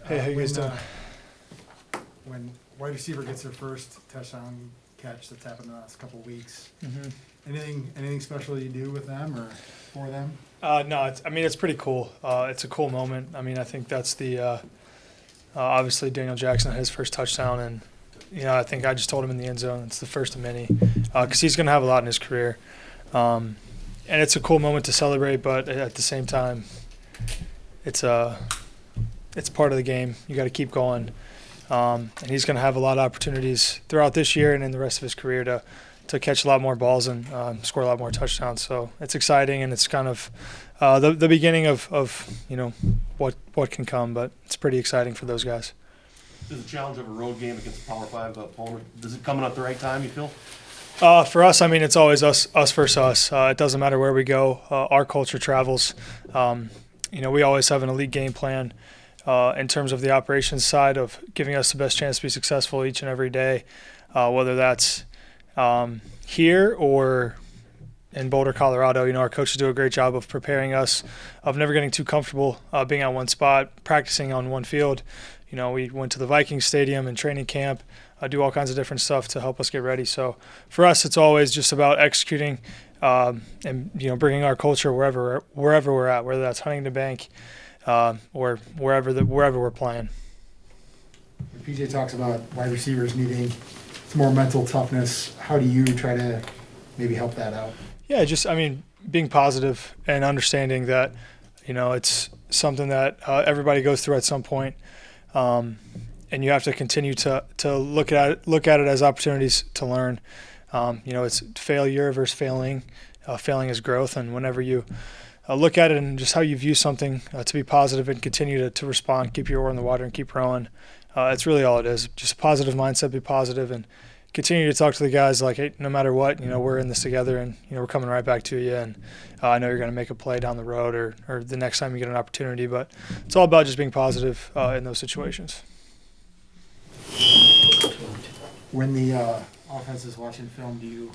Hey, how you guys doing? When wide receiver gets their first touchdown catch that's happened the last couple of weeks, anything special you do with them or for them? No, it's pretty cool. It's a cool moment. I mean, I think that's the obviously Daniel Jackson had his first touchdown, and I think I just told him in the end zone it's the first of many because he's going to have a lot in his career, and it's a cool moment to celebrate. But at the same time, it's part of the game. You got to keep going, and he's going to have a lot of opportunities throughout this year and in the rest of his career to catch a lot more balls and score a lot more touchdowns. So it's exciting, and it's kind of the beginning of what can come. But it's pretty exciting for those guys. Does the challenge of a road game against a Power 5 opponent, does it come in at the right time, you feel? For us, it's always us versus us. It doesn't matter where we go. Our culture travels. We always have an elite game plan in terms of the operations side of giving us the best chance to be successful each and every day, whether that's here or in Boulder, Colorado. Our coaches do a great job of preparing us, of never getting too comfortable being on one spot, practicing on one field. We went to the Vikings Stadium and training camp, do all kinds of different stuff to help us get ready. So for us, it's always just about executing and bringing our culture wherever we're at, whether that's Huntington Bank or wherever we're playing. PJ talks about wide receivers needing some more mental toughness. How do you try to maybe help that out? Yeah, being positive and understanding that it's something that everybody goes through at some point. And you have to continue to look at it as opportunities to learn. It's failure versus failing. Failing is growth, and whenever you look at it and just how you view something, to be positive and continue to respond, keep your oar in the water and keep rowing. It's really all it is. Just a positive mindset, be positive, and continue to talk to the guys like, hey, no matter what, we're in this together, and we're coming right back to you. And I know you're going to make a play down the road or the next time you get an opportunity, but it's all about just being positive in those situations. When the offense is watching film, do you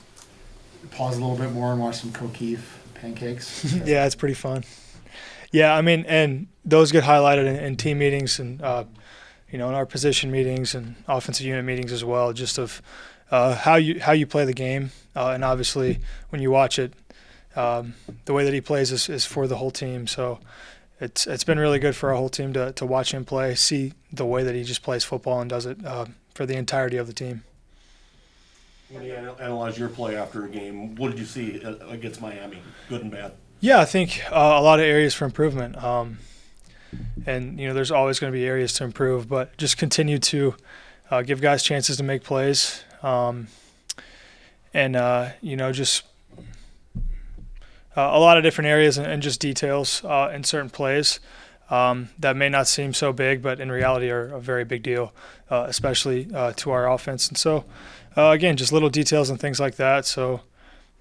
pause a little bit more and watch some O'Keefe pancakes? Yeah, it's pretty fun. Yeah, and those get highlighted in team meetings and in our position meetings and offensive unit meetings as well, just of how you play the game. And obviously, when you watch it, the way that he plays is for the whole team. So it's been really good for our whole team to watch him play, see the way that he just plays football and does it for the entirety of the team. When you analyze your play after a game, what did you see against Miami, good and bad? Yeah, I think a lot of areas for improvement. And there's always going to be areas to improve, but just continue to give guys chances to make plays, just a lot of different areas and just details in certain plays that may not seem so big, but in reality are a very big deal, especially to our offense. And so, again, just little details and things like that. So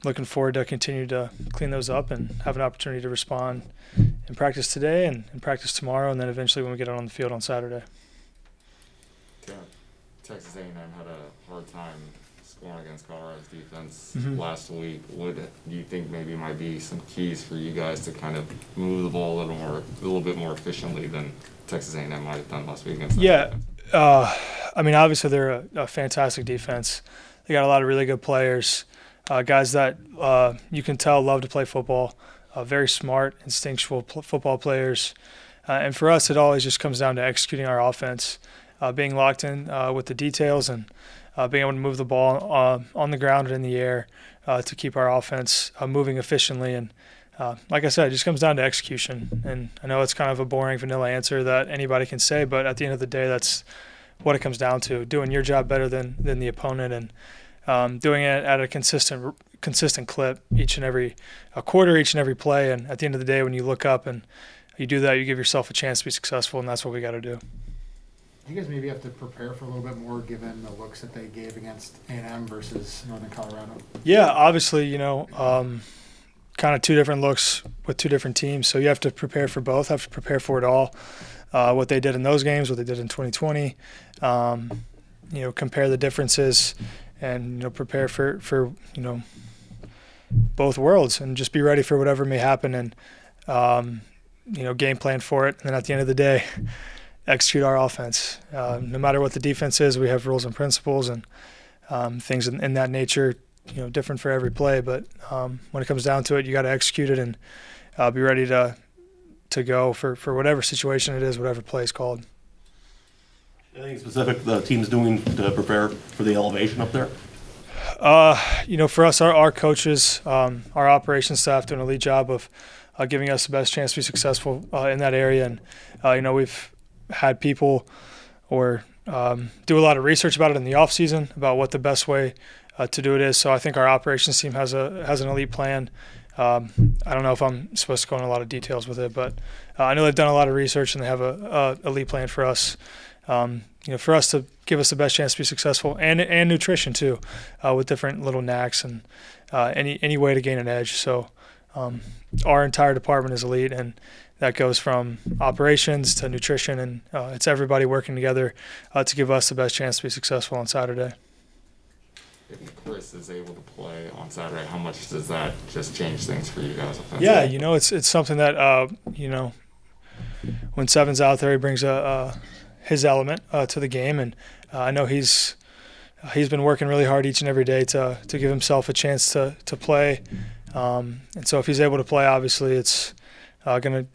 looking forward to continue to clean those up and have an opportunity to respond in practice today and in practice tomorrow, and then eventually when we get out on the field on Saturday. Yeah. Texas A&M had a hard time scoring against Colorado's defense last week. What do you think maybe might be some keys for you guys to kind of move the ball a little bit more efficiently than Texas A&M might have done last week against that defense? Obviously they're a fantastic defense. They got a lot of really good players, guys that you can tell love to play football. Very smart, instinctual football players. And for us, it always just comes down to executing our offense, being locked in with the details and being able to move the ball on the ground and in the air to keep our offense moving efficiently. And like I said, it just comes down to execution. And I know it's kind of a boring, vanilla answer that anybody can say, but at the end of the day, that's what it comes down to, doing your job better than the opponent and doing it at a consistent clip each and every quarter, each and every play. And at the end of the day, when you look up and you do that, you give yourself a chance to be successful, and that's what we got to do. You guys maybe have to prepare for a little bit more given the looks that they gave against A&M versus Northern Colorado. Yeah, obviously, kind of two different looks with two different teams. So you have to prepare for both, have to prepare for it all. What they did in those games, what they did in 2020, compare the differences and, prepare for both worlds and just be ready for whatever may happen and, game plan for it. And then at the end of the day, execute our offense. No matter what the defense is, we have rules and principles and things in that nature, different for every play. But when it comes down to it, you got to execute it and be ready to go for whatever situation it is, whatever play is called. Anything specific the team's doing to prepare for the elevation up there? For us, our coaches, our operations staff do an elite job of giving us the best chance to be successful in that area. And, we've had people do a lot of research about it in the off season about what the best way to do it is. So I think our operations team has an elite plan. I don't know if I'm supposed to go into a lot of details with it, but I know they've done a lot of research and they have a elite plan for us. For us to give us the best chance to be successful, and nutrition too, with different little knacks and any way to gain an edge. So our entire department is elite, and that goes from operations to nutrition, and it's everybody working together to give us the best chance to be successful on Saturday. If Chris is able to play on Saturday, how much does that just change things for you guys offensively? Yeah, it's something that when Seven's out there, he brings his element to the game, and I know he's been working really hard each and every day to give himself a chance to play, and so if he's able to play, obviously it's gonna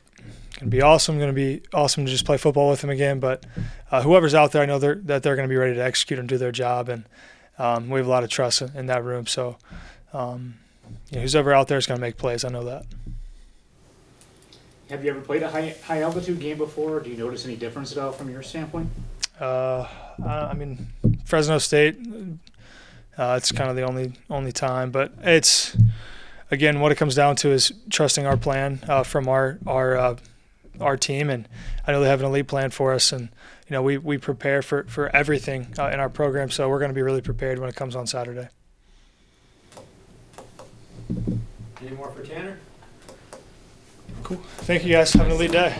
be awesome. Going to be awesome to just play football with him again. But whoever's out there, I know that they're going to be ready to execute and do their job, and we have a lot of trust in that room. So who's ever out there is going to make plays. I know that. Have you ever played a high altitude game before? Do you notice any difference at all from your standpoint? Fresno State, it's kind of the only time, but it's, again, what it comes down to is trusting our plan from our team, and I know they have an elite plan for us, and we prepare for everything in our program, so we're going to be really prepared when it comes on Saturday. Any more for Tanner? Cool. Thank you guys. Have an elite day.